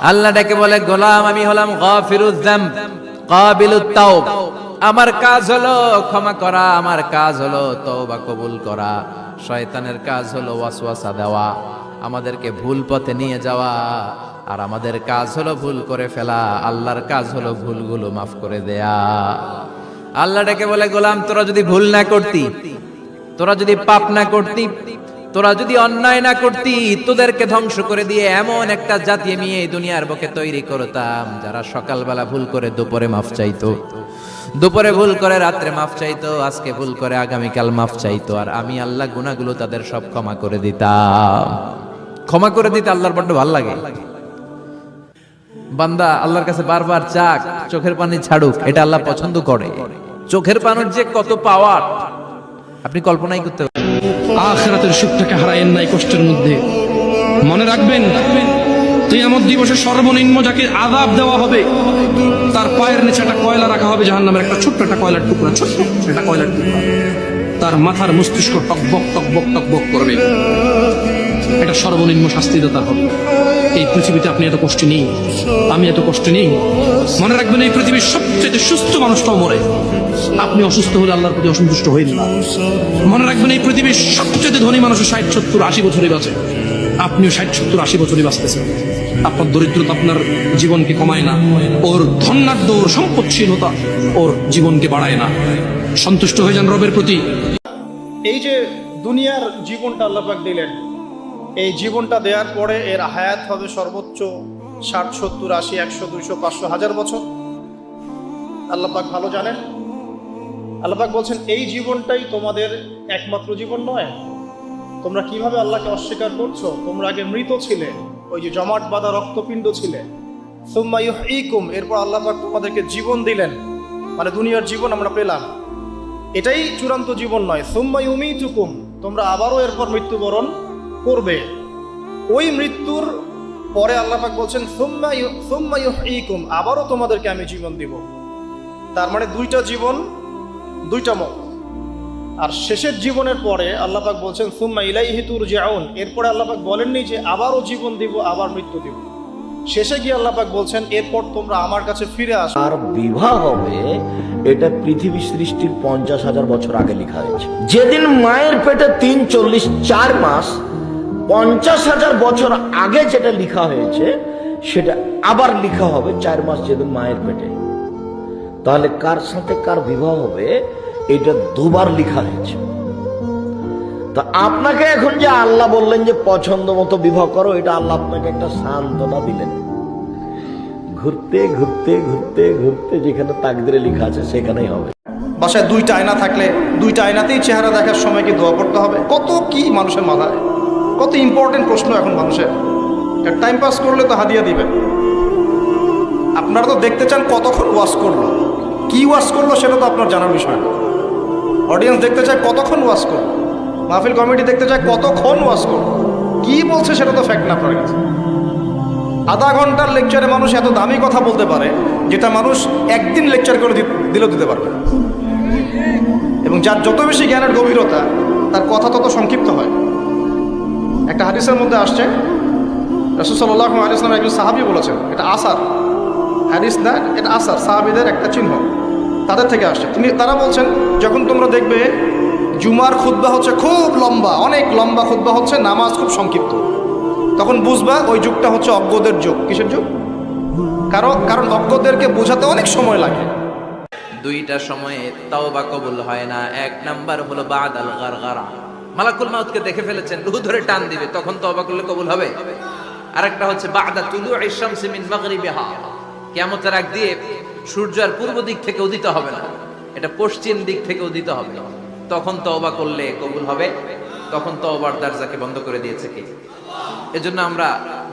আল্লাহ ডেকে বলে, গোলাম আমি হলাম গাফিরুয যামব কাবিলুত তাওব। আমার কাজ হলো ক্ষমা করা, আমার কাজ হলো তওবা কবুল করা। শয়তানের কাজ হলো ওয়াসওয়াসা দেওয়া, আমাদেরকে ভুল পথে নিয়ে যাওয়া। আর আমাদের কাজ হলো ভুল করে ফেলা, আল্লাহর কাজ হলো ভুলগুলো মাফ করে দেয়া। আল্লাহ ডেকে বলে, গোলাম তোরা যদি ভুল না করতি, তোরা যদি পাপ না করতি, তোরা যদি অন্যায় না করতি, তোদেরকে ধ্বংস করে দিয়ে এমন একটা জাতি আমি এই দুনিয়ার বুকে তৈরি করতাম যারা সকালবেলা ভুল করে দুপুরে মাফ চাইতো, দুপুরে ভুল করে রাত্রে মাফ চাইতো, আজকে ভুল করে আগামীকাল মাফ চাইতো। আর আমি আল্লাহ গুনাহগুলো তাদের সব ক্ষমা করে দিতাম। ক্ষমা করে দিতে আল্লাহর বড্ড ভালো লাগে। বান্দা আল্লাহর কাছে বারবার চাক, চোখের পানি ছাড়ুক, এটা আল্লাহ পছন্দ করে। চোখের পানির যে কত পাওয়ার আপনি কল্পনাই করতে পারেন। আখিরাতের সুখটাকে হারায়েন না এই কষ্টের মধ্যে। মনে রাখবেন, কিয়ামত দিবসে সর্বনিম্ন যাকে আযাব দেওয়া হবে তার পায়ের নিচে একটা কয়লা রাখা হবে, জাহান্নামের একটা ছোট্ট একটা কয়লার টুকরা, ছোট্ট একটা কয়লার টুকরা। তার মাথার মস্তিষ্ক টকবক টকবক টকবক করবে। এটা সর্বনিম্ন শাস্তিদাতা হবে। এই পৃথিবীতে আপনি এত কষ্ট নেই, আমি এত কষ্ট নেই। মনে রাখবেন, এই পৃথিবীর সবচেয়ে সুস্থ মানুষটাও মরে। আপনি অসুস্থ হলে আল্লাহর প্রতি অসন্তুষ্ট হইল না। মনে রাখবেন, এই পৃথিবীর সবচেয়ে ধনী মানুষ 60, 70, 80 বছরই বাঁচে। আপনিও 60, 70, 80 বছরই বাঁচতেছেন। আপনার দরিদ্রতা আপনার জীবনকে কমায় না, ওর ধন্যাঢ্য, ওর সম্পদশীলতা ওর জীবনকে বাড়ায় না। সন্তুষ্ট হয়ে যান রবের প্রতি। এই যে দুনিয়ার জীবনটা আল্লাহ পাক দিলেন, এই জীবনটা দেওয়ার পরে এর হায়াত হবে সর্বোচ্চ 60, 70, 80, 100, 200, 500, 1000 বছর। আল্লাহ পাক ভালো জানেন। আল্লাহ পাক বলছেন, এই জীবনটাই তোমাদের একমাত্র জীবন নয়। তোমরা কিভাবে আল্লাহকে অস্বীকার করছো? তোমরা আগে মৃত ছিলে, ওই যে জমাট বাঁধা রক্তপিণ্ড ছিলে। সুম্মা ইউহয়িকুম, এরপর আল্লাহ পাক তোমাদেরকে জীবন দিলেন, মানে দুনিয়ার জীবন আমরা পেলাম। এটাই চূড়ান্ত জীবন নয়। সুম্মা ইউমীতুকুম, তোমরা আবারও এরপর মৃত্যুবরণ করবে। ওই মৃত্যুর পরে আল্লাহ পাক বলছেন সুম্মা ইউহয়িকুম, আবারও তোমাদেরকে আমি জীবন দিব। তার মানে দুইটা জীবন, দুইটা মত। আর শেষের জীবনের পরে আল্লাহ পাক বলছেন সুম্মা ইলাইহি তুরজাউন, এরপরে আল্লাহ পাক বলেননি যে আবারও জীবন দিব, আবার মৃত্যু দিব। শেষে গিয়ে আল্লাহ পাক বলছেন এরপর তোমরা আমার কাছে ফিরে আসো। আর বিবাহ হবে, এটা পৃথিবী সৃষ্টির 50,000 বছর আগে লেখা হয়েছে। যেদিন মায়ের পেটে 3, 40, 4 মাস, 50,000 বছর আগে যেটা লেখা হয়েছে সেটা আবার লেখা হবে 4 মাস যেদিন মায়ের পেটে। তাহলে কার সাথে কার বিবাহ হবে এটা দুবার লেখা হয়েছে। তো আপনাকে এখন যে আল্লাহ বললেন যে পছন্দ মতো বিবাহ করো, এটা আল্লাহ আপনাকে একটা সান্ত্বনা দিলেন। ঘুরতে ঘুরতে ঘুরতে ঘুরতে যেখানে তাকদিরে লেখা আছে সেখানেই হবে। বাসায় দুইটা আয়না থাকলে দুইটা আয়নাতেই চেহারা দেখার সময় কি দোয়া করতে হবে? কত কি মানুষের মাথায়, কত ইম্পর্টেন্ট প্রশ্ন এখন মানুষের। টাইম পাস করলে তো হাদিয়া দিবেন। আপনারা তো দেখতে চান কতক্ষণ ওয়াজ করলো, কি ওয়াজ করলো সেটা তো আপনার জানার বিষয় না। অডিয়েন্স দেখতে চায় কতক্ষণ ওয়াজ করলো, মাহফিল কমিটি দেখতে চায় কতক্ষণ ওয়াজ করলো, কি বলছে সেটা তো ফ্যাক্ট না আপনার কাছে। আধা ঘন্টার লেকচারে মানুষ এত দামি কথা বলতে পারে যেটা মানুষ একদিন লেকচার করে দিলেও দিতে পারবে। এবং যার যত বেশি জ্ঞানের গভীরতা, তার কথা তত সংক্ষিপ্ত হয়। একটা হাদিসের মধ্যে আসছে, রাসূল সাল্লাল্লাহু আলাইহি ওয়াসাল্লাম একজন সাহাবী বলেছেন, এটা আসার হাদিস না, এটা আসার, সাহাবীদের একটা চিহ্ন, তাদের থেকে আসছে। তারা বলছেন, যখন তোমরা দেখবে জুমার খুতবা হচ্ছে খুব লম্বা, অনেক লম্বা খুতবা হচ্ছে, নামাজ খুব সংক্ষিপ্ত, তখন বুঝবা ওই যুগটা হচ্ছে অজ্ঞদের যুগ। কিসের যুগ? কারণ অজ্ঞদেরকে বোঝাতে অনেক সময় লাগে। দুইটা সময়ে তাওবা কবুল হয় না। এক নাম্বার হলো বাদাল গারগারা, মালাকুল মাউতকে দেখে ফেলেছেন, রূহ ধরে টান দিবে, তখন তওবা করলে কবুল হবে। আরেকটা হচ্ছে বাদা তুলুই শামসি মিন মাগরিবিহা, কিয়ামতের আগ দিয়ে সূর্য আর পূর্ব দিক থেকে উদিত হবে না, এটা পশ্চিম দিক থেকে উদিত হবে, তখন তওবা করলে কবুল হবে। তখন তওবার দরজাকে বন্ধ করে দিয়েছে কে? এজন্য আমরা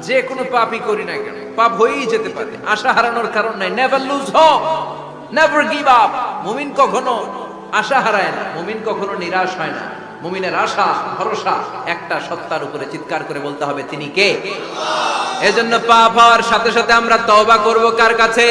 যে কোনো পাপই করি না কেন, পাপ হয়েই যেতে পারে, আশা হারানোর কারণ নাই। Never lose hope, never give up. মুমিন কখনো আশা হারায় না, মুমিন কখনো নিরাশ হয় না। মুমিনের আশা ভরসা একটা সত্তার উপরে, চিৎকার করে বলতে হবে তিনি কে। এজন্য পাপ হওয়ার সাথে সাথে আমরা তওবা করব কার কাছে?